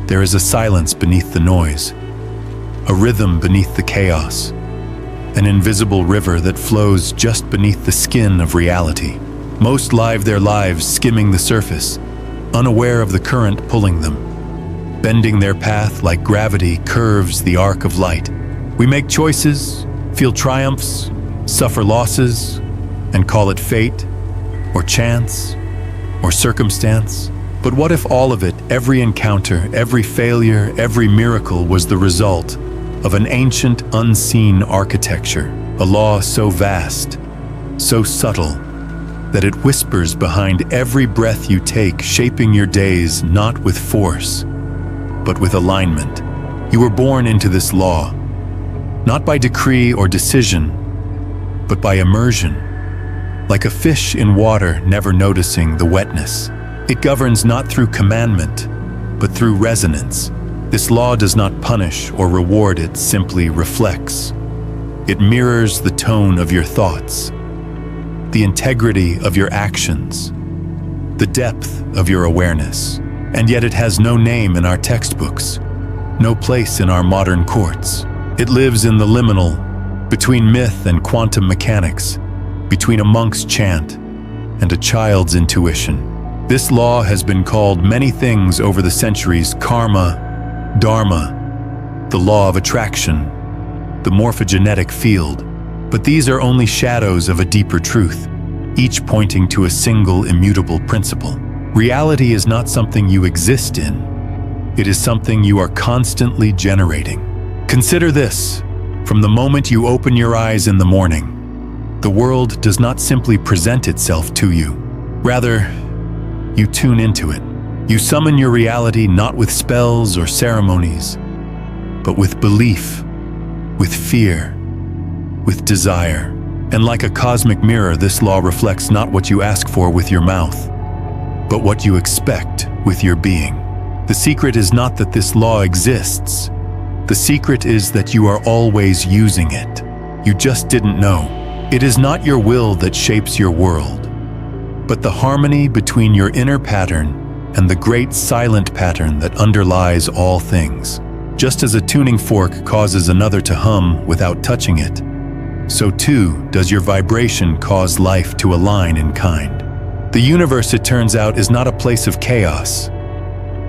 there is a silence beneath the noise, a rhythm beneath the chaos, an invisible river that flows just beneath the skin of reality. Most live their lives skimming the surface, unaware of the current pulling them. Bending their path like gravity curves the arc of light. We make choices, feel triumphs, suffer losses, and call it fate, or chance, or circumstance. But what if all of it, every encounter, every failure, every miracle was the result of an ancient, unseen architecture, a law so vast, so subtle, that it whispers behind every breath you take, shaping your days not with force, but with alignment. You were born into this law, not by decree or decision, but by immersion. Like a fish in water, never noticing the wetness. It governs not through commandment, but through resonance. This law does not punish or reward, it simply reflects. It mirrors the tone of your thoughts, the integrity of your actions, the depth of your awareness. And yet it has no name in our textbooks, no place in our modern courts. It lives in the liminal, between myth and quantum mechanics, between a monk's chant and a child's intuition. This law has been called many things over the centuries: karma, dharma, the law of attraction, the morphogenetic field. But these are only shadows of a deeper truth, each pointing to a single immutable principle. Reality is not something you exist in. It is something you are constantly generating. Consider this: from the moment you open your eyes in the morning, the world does not simply present itself to you. Rather, you tune into it. You summon your reality not with spells or ceremonies, but with belief, with fear, with desire. And like a cosmic mirror, this law reflects not what you ask for with your mouth, but what you expect with your being. The secret is not that this law exists. The secret is that you are always using it. You just didn't know. It is not your will that shapes your world, but the harmony between your inner pattern and the great silent pattern that underlies all things. Just as a tuning fork causes another to hum without touching it, so too does your vibration cause life to align in kind. The universe, it turns out, is not a place of chaos,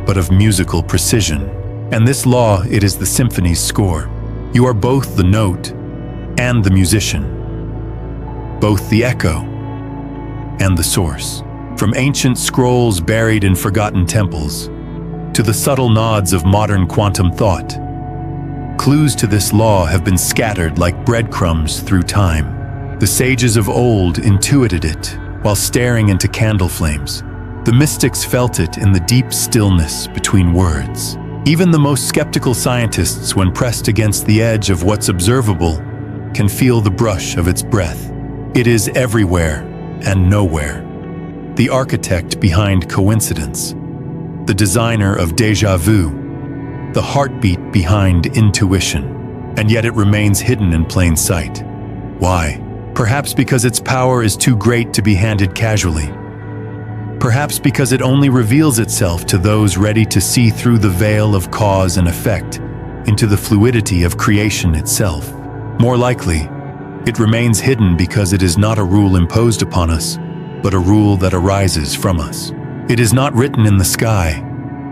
but of musical precision. And this law, it is the symphony's score. You are both the note and the musician, both the echo and the source. From ancient scrolls buried in forgotten temples to the subtle nods of modern quantum thought, clues to this law have been scattered like breadcrumbs through time. The sages of old intuited it while staring into candle flames. The mystics felt it in the deep stillness between words. Even the most skeptical scientists, when pressed against the edge of what's observable, can feel the brush of its breath. It is everywhere and nowhere. The architect behind coincidence, the designer of déjà vu, the heartbeat behind intuition, and yet it remains hidden in plain sight. Why? Perhaps because its power is too great to be handed casually. Perhaps because it only reveals itself to those ready to see through the veil of cause and effect into the fluidity of creation itself. More likely, it remains hidden because it is not a rule imposed upon us, but a rule that arises from us. It is not written in the sky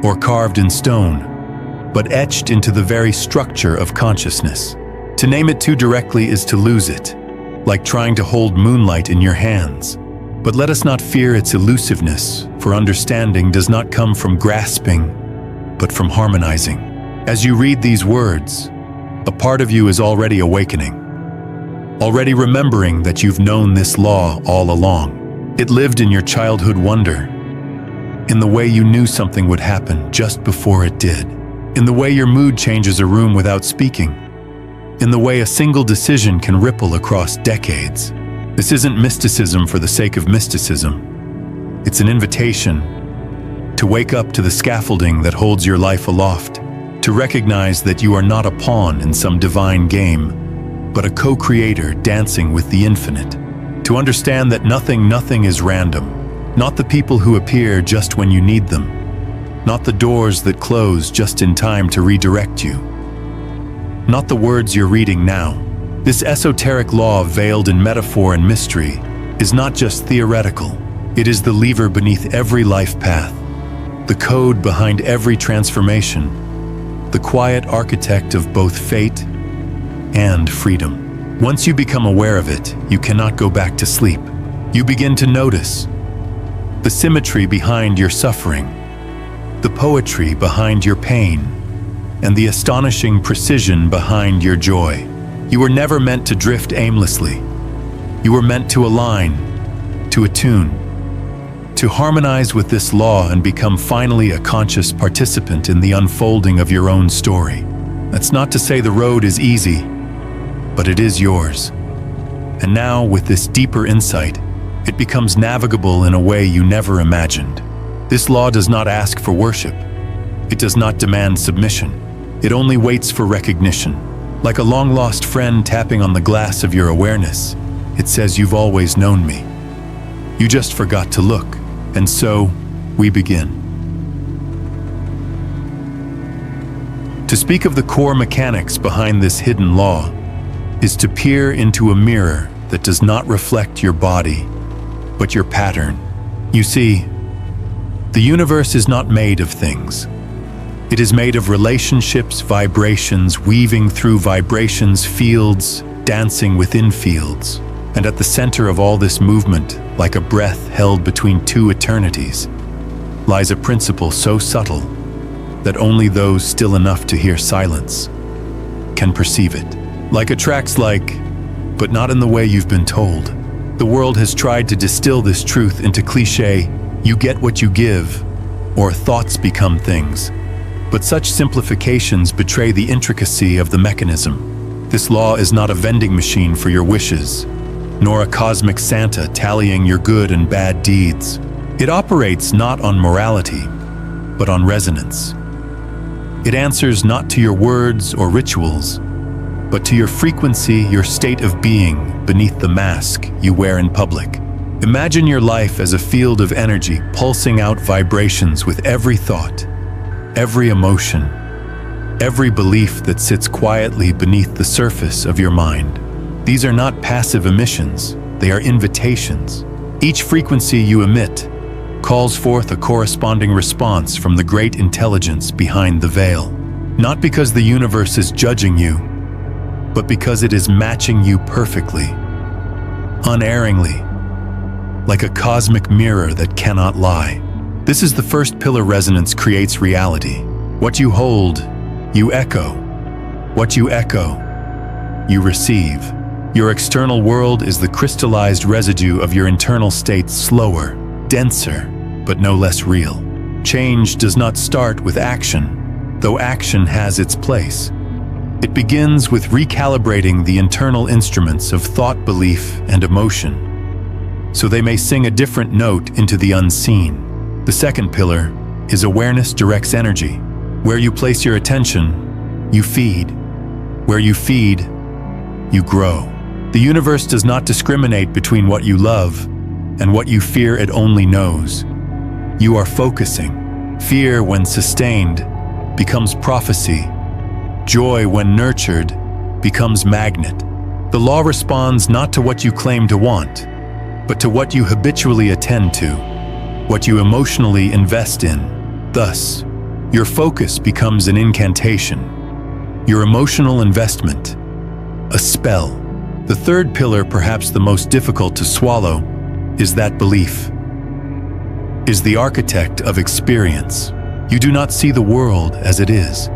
or carved in stone, but etched into the very structure of consciousness. To name it too directly is to lose it, like trying to hold moonlight in your hands. But let us not fear its elusiveness, for understanding does not come from grasping, but from harmonizing. As you read these words, a part of you is already awakening, already remembering that you've known this law all along. It lived in your childhood wonder, in the way you knew something would happen just before it did, in the way your mood changes a room without speaking, in the way a single decision can ripple across decades. This isn't mysticism for the sake of mysticism. It's an invitation to wake up to the scaffolding that holds your life aloft, to recognize that you are not a pawn in some divine game, but a co-creator dancing with the infinite, to understand that nothing is random, not the people who appear just when you need them, not the doors that close just in time to redirect you, not the words you're reading now. This esoteric law veiled in metaphor and mystery is not just theoretical. It is the lever beneath every life path, the code behind every transformation, the quiet architect of both fate and freedom. Once you become aware of it, you cannot go back to sleep. You begin to notice the symmetry behind your suffering, the poetry behind your pain, and the astonishing precision behind your joy. You were never meant to drift aimlessly. You were meant to align, to attune, to harmonize with this law and become finally a conscious participant in the unfolding of your own story. That's not to say the road is easy, but it is yours. And now, with this deeper insight, it becomes navigable in a way you never imagined. This law does not ask for worship. It does not demand submission. It only waits for recognition. Like a long-lost friend tapping on the glass of your awareness, it says, "You've always known me. You just forgot to look." And so, we begin. To speak of the core mechanics behind this hidden law is to peer into a mirror that does not reflect your body, but your pattern. You see, the universe is not made of things. It is made of relationships, vibrations, weaving through vibrations, fields, dancing within fields. And at the center of all this movement, like a breath held between two eternities, lies a principle so subtle that only those still enough to hear silence can perceive it. Like attracts like, but not in the way you've been told. The world has tried to distill this truth into cliché, "You get what you give," or "thoughts become things." But such simplifications betray the intricacy of the mechanism. This law is not a vending machine for your wishes, nor a cosmic Santa tallying your good and bad deeds. It operates not on morality, but on resonance. It answers not to your words or rituals, but to your frequency, your state of being beneath the mask you wear in public. Imagine your life as a field of energy pulsing out vibrations with every thought, every emotion, every belief that sits quietly beneath the surface of your mind. These are not passive emissions, they are invitations. Each frequency you emit calls forth a corresponding response from the great intelligence behind the veil. Not because the universe is judging you, but because it is matching you perfectly, unerringly, like a cosmic mirror that cannot lie. This is the first pillar. Resonance creates reality. What you hold, you echo. What you echo, you receive. Your external world is the crystallized residue of your internal state, slower, denser, but no less real. Change does not start with action, though action has its place. It begins with recalibrating the internal instruments of thought, belief, and emotion, so they may sing a different note into the unseen. The second pillar is awareness directs energy. Where you place your attention, you feed. Where you feed, you grow. The universe does not discriminate between what you love and what you fear. It only knows. You are focusing. Fear, when sustained, becomes prophecy. Joy, when nurtured, becomes magnet. The law responds not to what you claim to want, but to what you habitually attend to, what you emotionally invest in. Thus, your focus becomes an incantation, your emotional investment, a spell. The third pillar, perhaps the most difficult to swallow, is that belief is the architect of experience. You do not see the world as it is.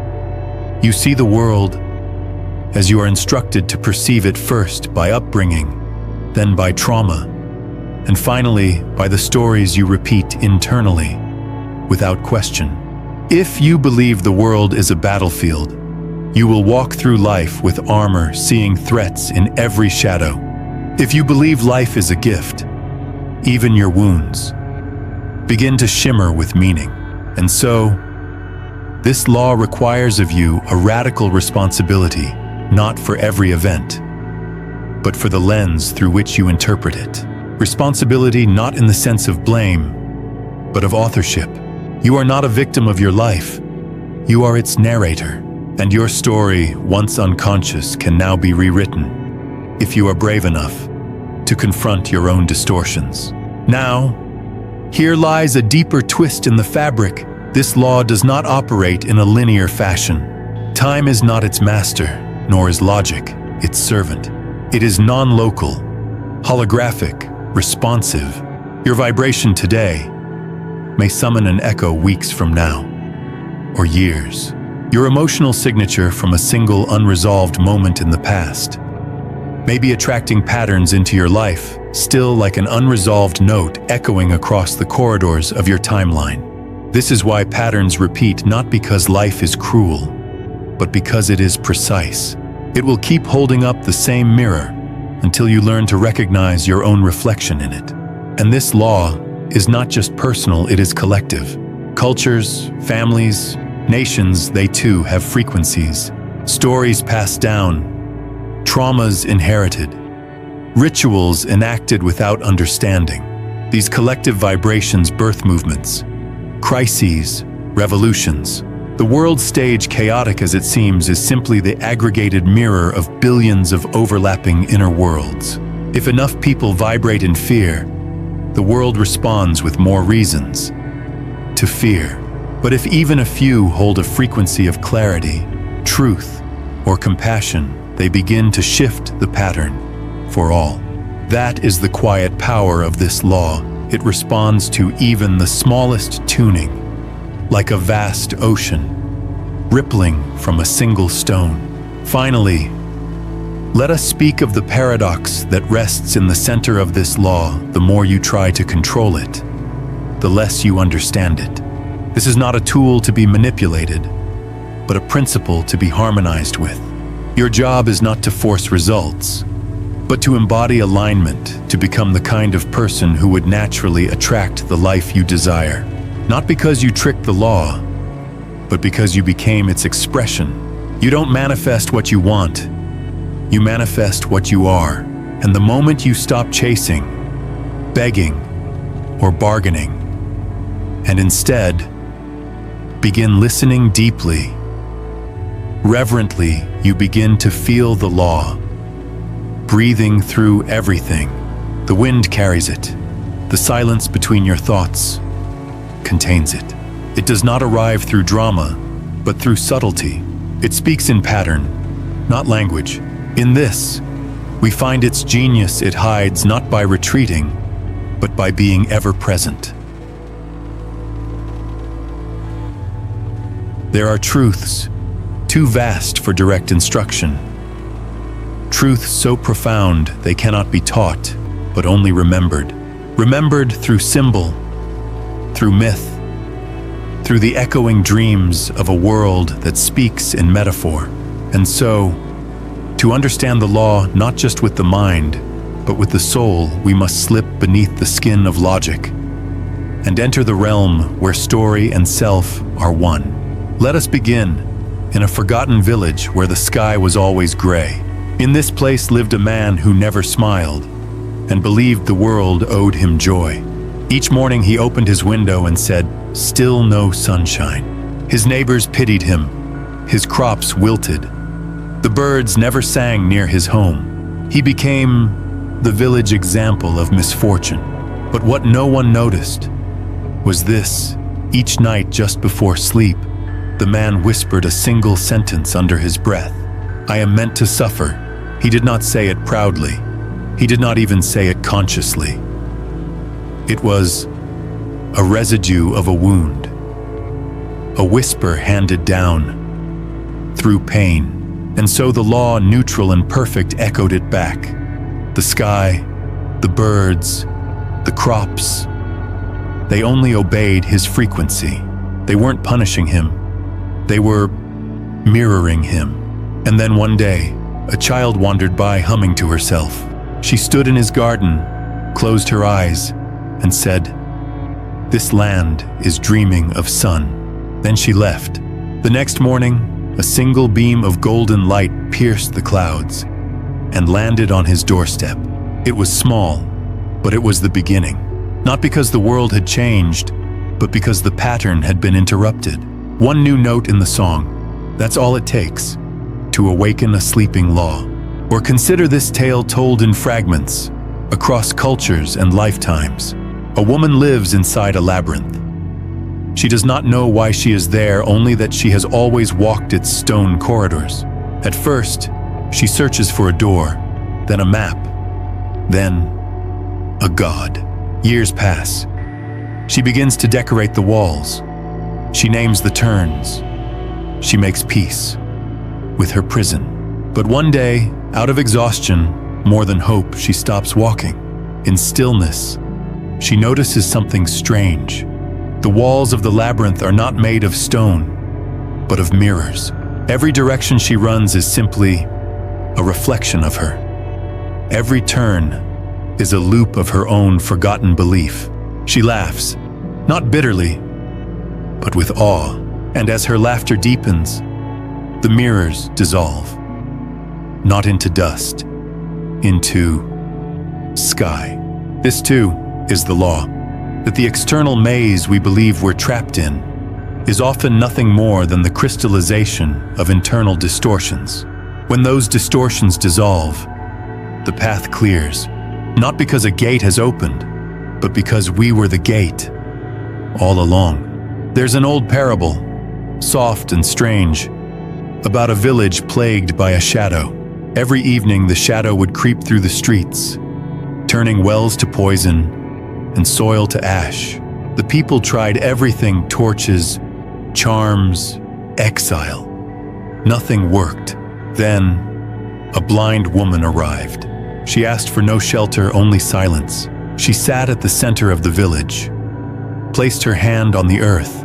You see the world as you are instructed to perceive it, first by upbringing, then by trauma, and finally by the stories you repeat internally, without question. If you believe the world is a battlefield, you will walk through life with armor, seeing threats in every shadow. If you believe life is a gift, even your wounds begin to shimmer with meaning. And so, this law requires of you a radical responsibility, not for every event, but for the lens through which you interpret it. Responsibility not in the sense of blame, but of authorship. You are not a victim of your life. You are its narrator, and your story, once unconscious, can now be rewritten, if you are brave enough to confront your own distortions. Now, here lies a deeper twist in the fabric. This law does not operate in a linear fashion. Time is not its master, nor is logic its servant. It is non-local, holographic, responsive. Your vibration today may summon an echo weeks from now, or years. Your emotional signature from a single unresolved moment in the past may be attracting patterns into your life, still like an unresolved note echoing across the corridors of your timeline. This is why patterns repeat, not because life is cruel, but because it is precise. It will keep holding up the same mirror until you learn to recognize your own reflection in it. And this law is not just personal, it is collective. Cultures, families, nations, they too have frequencies. Stories passed down, traumas inherited, rituals enacted without understanding. These collective vibrations birth movements, crises, revolutions. The world stage, chaotic as it seems, is simply the aggregated mirror of billions of overlapping inner worlds. If enough people vibrate in fear, the world responds with more reasons to fear. But if even a few hold a frequency of clarity, truth, or compassion, they begin to shift the pattern for all. That is the quiet power of this law. It responds to even the smallest tuning, like a vast ocean, rippling from a single stone. Finally, let us speak of the paradox that rests in the center of this law. The more you try to control it, the less you understand it. This is not a tool to be manipulated, but a principle to be harmonized with. Your job is not to force results, but to embody alignment, to become the kind of person who would naturally attract the life you desire. Not because you tricked the law, but because you became its expression. You don't manifest what you want, you manifest what you are. And the moment you stop chasing, begging, or bargaining, and instead begin listening deeply, reverently, you begin to feel the law, breathing through everything. The wind carries it. The silence between your thoughts contains it. It does not arrive through drama, but through subtlety. It speaks in pattern, not language. In this, we find its genius. It hides not by retreating, but by being ever present. There are truths too vast for direct instruction. Truths so profound they cannot be taught, but only remembered. Remembered through symbol, through myth, through the echoing dreams of a world that speaks in metaphor. And so, to understand the law not just with the mind, but with the soul, we must slip beneath the skin of logic and enter the realm where story and self are one. Let us begin in a forgotten village where the sky was always gray. In this place lived a man who never smiled and believed the world owed him joy. Each morning he opened his window and said, "Still no sunshine." His neighbors pitied him. His crops wilted. The birds never sang near his home. He became the village example of misfortune. But what no one noticed was this: each night just before sleep, the man whispered a single sentence under his breath. "I am meant to suffer." He did not say it proudly. He did not even say it consciously. It was a residue of a wound, a whisper handed down through pain. And so the law, neutral and perfect, echoed it back. The sky, the birds, the crops, they only obeyed his frequency. They weren't punishing him. They were mirroring him. And then one day, a child wandered by humming to herself. She stood in his garden, closed her eyes, and said, "This land is dreaming of sun." Then she left. The next morning, a single beam of golden light pierced the clouds and landed on his doorstep. It was small, but it was the beginning. Not because the world had changed, but because the pattern had been interrupted. One new note in the song, that's all it takes to awaken a sleeping law. Or consider this tale told in fragments, across cultures and lifetimes. A woman lives inside a labyrinth. She does not know why she is there, only that she has always walked its stone corridors. At first, she searches for a door, then a map, then a god. Years pass. She begins to decorate the walls. She names the turns. She makes peace with her prison. But one day, out of exhaustion, more than hope, she stops walking. In stillness, she notices something strange. The walls of the labyrinth are not made of stone, but of mirrors. Every direction she runs is simply a reflection of her. Every turn is a loop of her own forgotten belief. She laughs, not bitterly, but with awe. And as her laughter deepens, the mirrors dissolve, not into dust, into sky. This too is the law, that the external maze we believe we're trapped in is often nothing more than the crystallization of internal distortions. When those distortions dissolve, the path clears, not because a gate has opened, but because we were the gate all along. There's an old parable, soft and strange, about a village plagued by a shadow. Every evening the shadow would creep through the streets, turning wells to poison and soil to ash. The people tried everything: torches, charms, exile. Nothing worked. Then, a blind woman arrived. She asked for no shelter, only silence. She sat at the center of the village, placed her hand on the earth,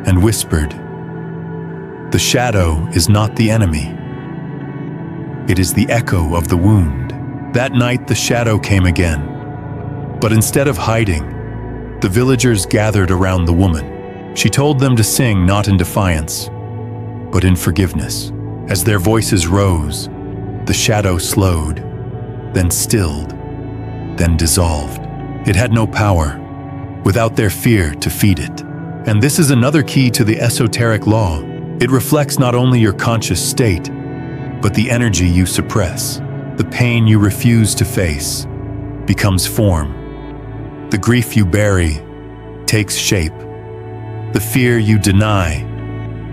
and whispered, "The shadow is not the enemy. It is the echo of the wound." That night the shadow came again. But instead of hiding, the villagers gathered around the woman. She told them to sing not in defiance, but in forgiveness. As their voices rose, the shadow slowed, then stilled, then dissolved. It had no power, without their fear to feed it. And this is another key to the esoteric law. It reflects not only your conscious state, but the energy you suppress. The pain you refuse to face becomes form. The grief you bury takes shape. The fear you deny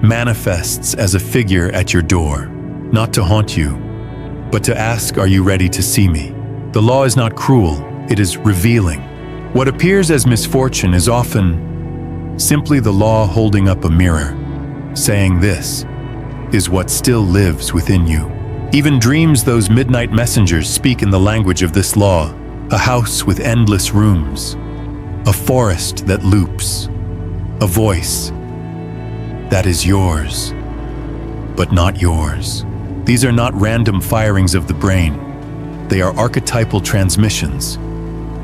manifests as a figure at your door, not to haunt you, but to ask, "Are you ready to see me?" The law is not cruel, it is revealing. What appears as misfortune is often simply the law holding up a mirror, saying, "This is what still lives within you." Even dreams, those midnight messengers, speak in the language of this law. A house with endless rooms, a forest that loops, a voice that is yours, but not yours. These are not random firings of the brain. They are archetypal transmissions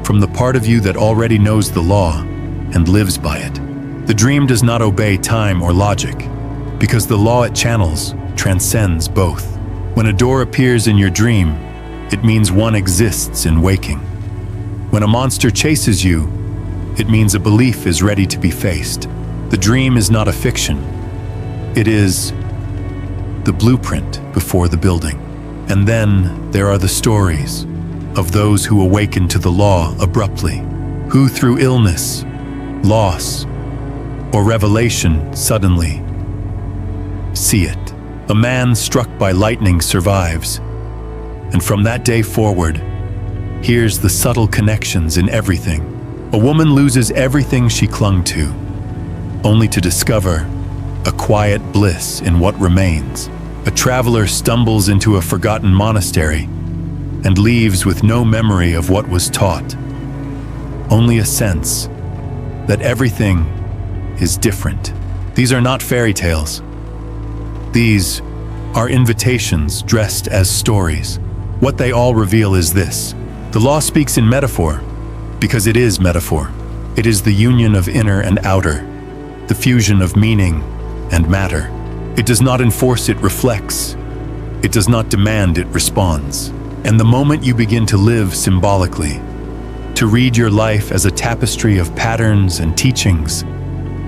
from the part of you that already knows the law and lives by it. The dream does not obey time or logic, because the law it channels transcends both. When a door appears in your dream, it means one exists in waking. When a monster chases you, it means a belief is ready to be faced. The dream is not a fiction. It is the blueprint before the building. And then there are the stories of those who awaken to the law abruptly, who through illness, loss, or revelation suddenly see it. A man struck by lightning survives, and from that day forward, hears the subtle connections in everything. A woman loses everything she clung to, only to discover a quiet bliss in what remains. A traveler stumbles into a forgotten monastery and leaves with no memory of what was taught, only a sense that everything is different. These are not fairy tales. These are invitations dressed as stories. What they all reveal is this: the law speaks in metaphor because it is metaphor. It is the union of inner and outer, the fusion of meaning and matter. It does not enforce, it reflects. It does not demand, it responds. And the moment you begin to live symbolically, to read your life as a tapestry of patterns and teachings,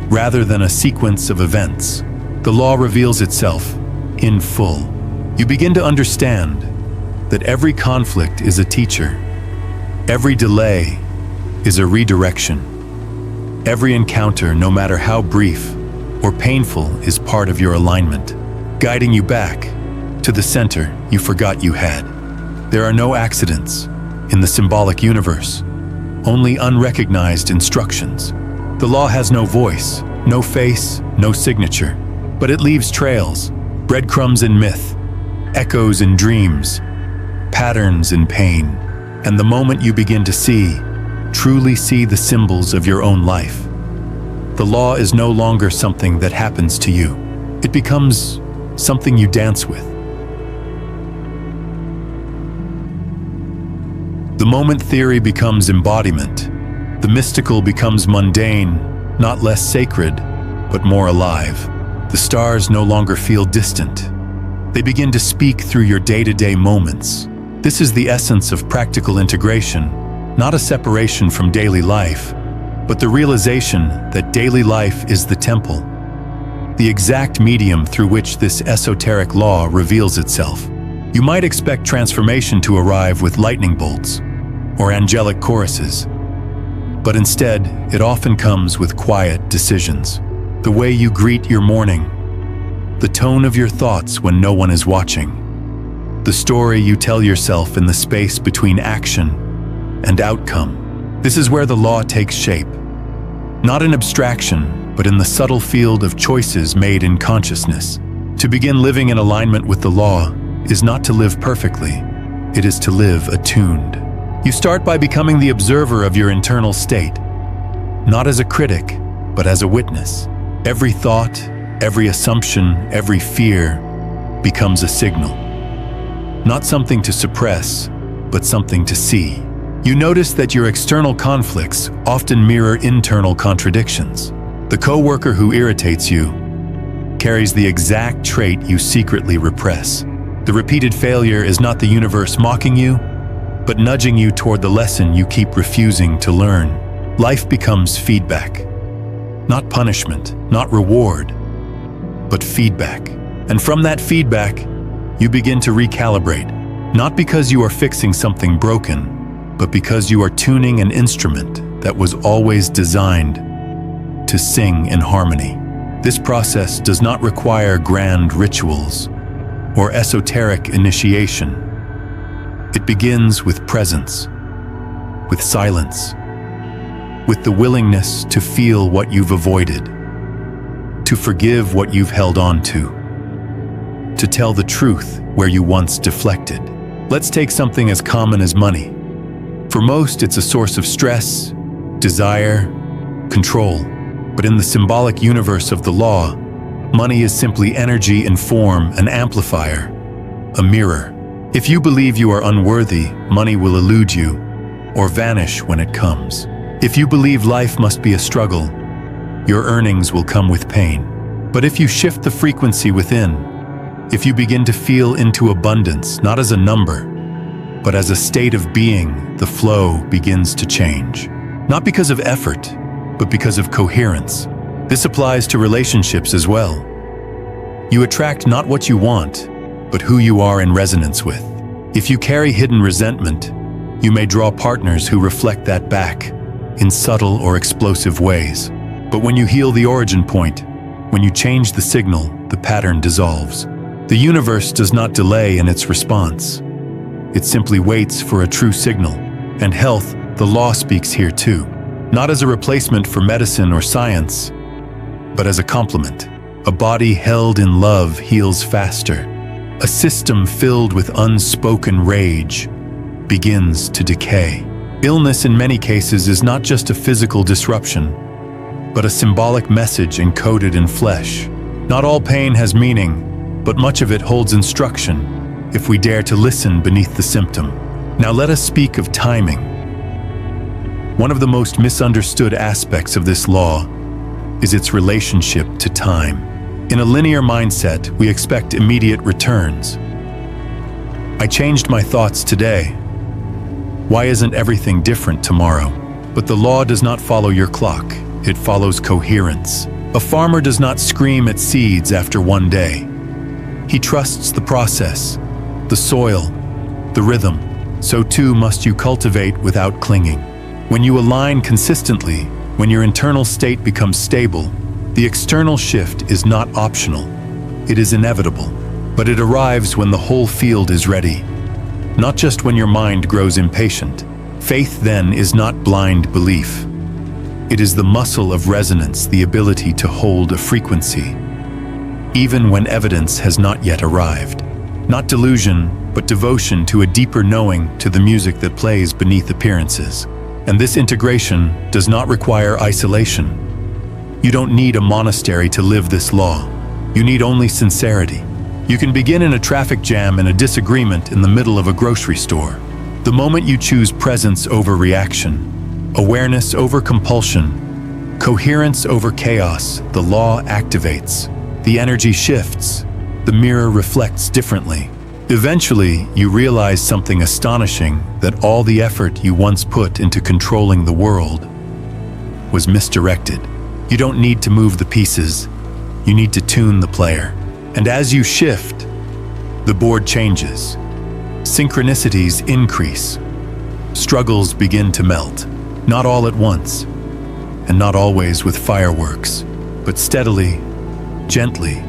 rather than a sequence of events. The law reveals itself in full. You begin to understand that every conflict is a teacher, every delay is a redirection, every encounter, no matter how brief or painful, is part of your alignment, guiding you back to the center you forgot you had. There are no accidents in the symbolic universe, only unrecognized instructions. The law has no voice, no face, no signature, but it leaves trails, breadcrumbs in myth, echoes in dreams, patterns in pain. And the moment you begin to see, truly see the symbols of your own life, the law is no longer something that happens to you. It becomes something you dance with. The moment theory becomes embodiment, the mystical becomes mundane, not less sacred, but more alive. The stars no longer feel distant. They begin to speak through your day-to-day moments. This is the essence of practical integration, not a separation from daily life, but the realization that daily life is the temple, the exact medium through which this esoteric law reveals itself. You might expect transformation to arrive with lightning bolts or angelic choruses, but instead, it often comes with quiet decisions. The way you greet your morning, the tone of your thoughts when no one is watching, the story you tell yourself in the space between action and outcome. This is where the law takes shape, not in abstraction, but in the subtle field of choices made in consciousness. To begin living in alignment with the law is not to live perfectly, it is to live attuned. You start by becoming the observer of your internal state, not as a critic, but as a witness. Every thought, every assumption, every fear becomes a signal. Not something to suppress, but something to see. You notice that your external conflicts often mirror internal contradictions. The coworker who irritates you carries the exact trait you secretly repress. The repeated failure is not the universe mocking you, but nudging you toward the lesson you keep refusing to learn. Life becomes feedback. Not punishment, not reward, but feedback. And from that feedback, you begin to recalibrate, not because you are fixing something broken, but because you are tuning an instrument that was always designed to sing in harmony. This process does not require grand rituals or esoteric initiation. It begins with presence, with silence, with the willingness to feel what you've avoided, to forgive what you've held on to tell the truth where you once deflected. Let's take something as common as money. For most, it's a source of stress, desire, control. But in the symbolic universe of the law, money is simply energy in form, an amplifier, a mirror. If you believe you are unworthy, money will elude you or vanish when it comes. If you believe life must be a struggle, your earnings will come with pain. But if you shift the frequency within, if you begin to feel into abundance, not as a number, but as a state of being, the flow begins to change. Not because of effort, but because of coherence. This applies to relationships as well. You attract not what you want, but who you are in resonance with. If you carry hidden resentment, you may draw partners who reflect that back in subtle or explosive ways. But when you heal the origin point, when you change the signal, the pattern dissolves. The universe does not delay in its response. It simply waits for a true signal. And health, the law speaks here too. Not as a replacement for medicine or science, but as a complement. A body held in love heals faster. A system filled with unspoken rage begins to decay. Illness in many cases is not just a physical disruption, but a symbolic message encoded in flesh. Not all pain has meaning, but much of it holds instruction if we dare to listen beneath the symptom. Now let us speak of timing. One of the most misunderstood aspects of this law is its relationship to time. In a linear mindset, we expect immediate returns. I changed my thoughts today. Why isn't everything different tomorrow? But the law does not follow your clock. It follows coherence. A farmer does not scream at seeds after one day. He trusts the process, the soil, the rhythm. So too must you cultivate without clinging. When you align consistently, when your internal state becomes stable, the external shift is not optional. It is inevitable, but it arrives when the whole field is ready, not just when your mind grows impatient. Faith, then, is not blind belief. It is the muscle of resonance, the ability to hold a frequency, even when evidence has not yet arrived. Not delusion, but devotion to a deeper knowing, to the music that plays beneath appearances. And this integration does not require isolation. You don't need a monastery to live this law. You need only sincerity. You can begin in a traffic jam and a disagreement in the middle of a grocery store. The moment you choose presence over reaction, awareness over compulsion, coherence over chaos, the law activates. The energy shifts. The mirror reflects differently. Eventually, you realize something astonishing, that all the effort you once put into controlling the world was misdirected. You don't need to move the pieces. You need to tune the player. And as you shift, the board changes. Synchronicities increase. Struggles begin to melt. Not all at once, and not always with fireworks, but steadily, gently,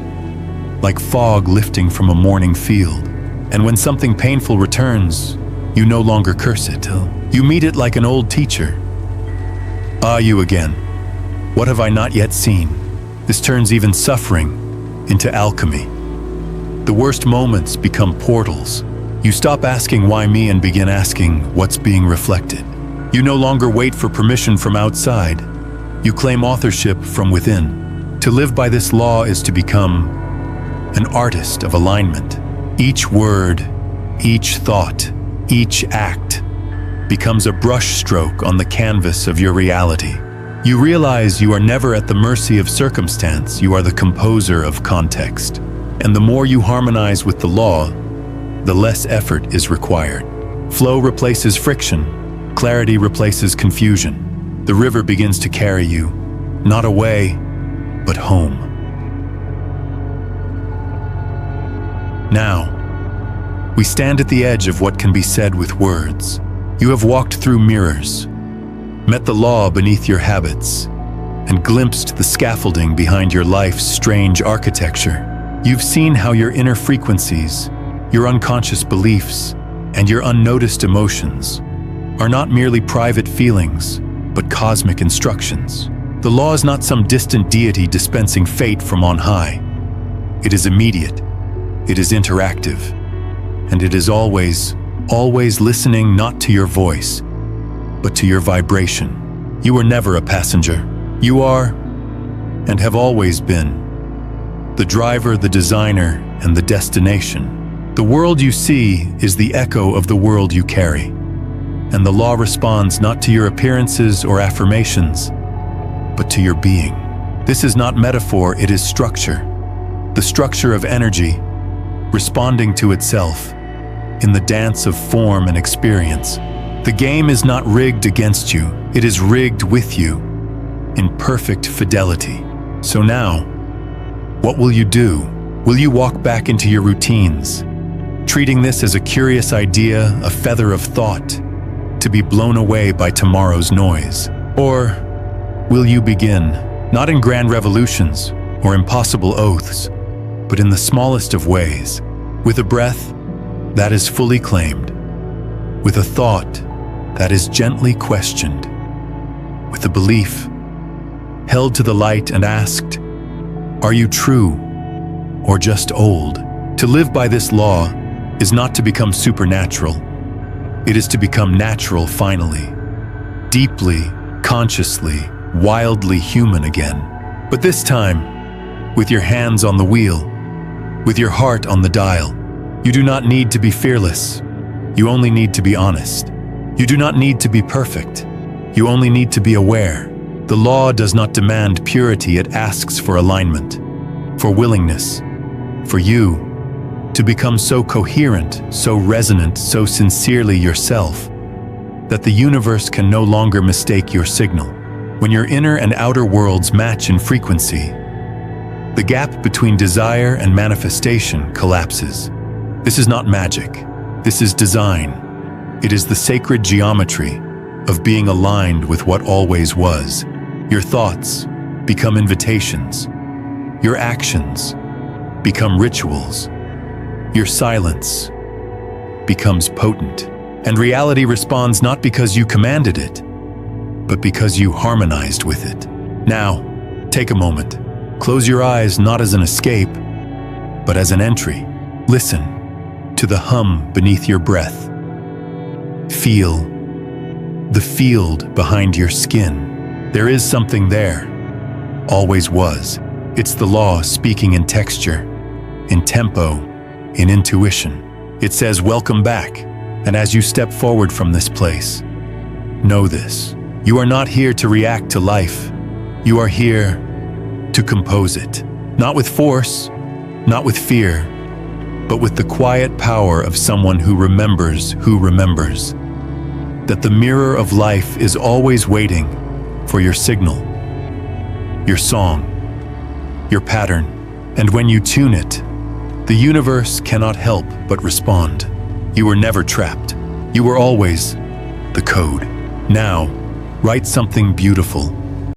like fog lifting from a morning field. And when something painful returns, you no longer curse it. You meet it like an old teacher. Ah, you again. What have I not yet seen? This turns even suffering into alchemy. The worst moments become portals. You stop asking why me and begin asking what's being reflected. You no longer wait for permission from outside. You claim authorship from within. To live by this law is to become an artist of alignment. Each word, each thought, each act becomes a brushstroke on the canvas of your reality. You realize you are never at the mercy of circumstance. You are the composer of context. And the more you harmonize with the law, the less effort is required. Flow replaces friction. Clarity replaces confusion. The river begins to carry you, not away, but home. Now, we stand at the edge of what can be said with words. You have walked through mirrors, met the law beneath your habits, and glimpsed the scaffolding behind your life's strange architecture. You've seen how your inner frequencies, your unconscious beliefs, and your unnoticed emotions are not merely private feelings, but cosmic instructions. The law is not some distant deity dispensing fate from on high. It is immediate. It is interactive, and it is always listening not to your voice, but to your vibration. You are never a passenger. You are, and have always been, the driver, the designer, and the destination. The world you see is the echo of the world you carry, and the law responds not to your appearances or affirmations, but to your being. This is not metaphor, it is structure. The structure of energy, responding to itself in the dance of form and experience. The game is not rigged against you, it is rigged with you in perfect fidelity. So now, what will you do? Will you walk back into your routines, treating this as a curious idea, a feather of thought, to be blown away by tomorrow's noise? Or will you begin, not in grand revolutions or impossible oaths, but in the smallest of ways, with a breath that is fully claimed, with a thought that is gently questioned, with a belief held to the light and asked, are you true or just old? To live by this law is not to become supernatural. It is to become natural finally, deeply, consciously, wildly human again. But this time, with your hands on the wheel, with your heart on the dial. You do not need to be fearless. You only need to be honest. You do not need to be perfect. You only need to be aware. The law does not demand purity, it asks for alignment, for willingness, for you to become so coherent, so resonant, so sincerely yourself, that the universe can no longer mistake your signal. When your inner and outer worlds match in frequency, the gap between desire and manifestation collapses. This is not magic. This is design. It is the sacred geometry of being aligned with what always was. Your thoughts become invitations. Your actions become rituals. Your silence becomes potent. And reality responds not because you commanded it, but because you harmonized with it. Now, take a moment. Close your eyes not as an escape, but as an entry. Listen to the hum beneath your breath. Feel the field behind your skin. There is something there. Always was. It's the law speaking in texture, in tempo, in intuition. It says, welcome back. And as you step forward from this place, know this. You are not here to react to life. You are here to compose it. Not with force, not with fear, but with the quiet power of someone who remembers, that the mirror of life is always waiting for your signal, your song, your pattern. And when you tune it, the universe cannot help but respond. You were never trapped. You were always the code. Now, write something beautiful.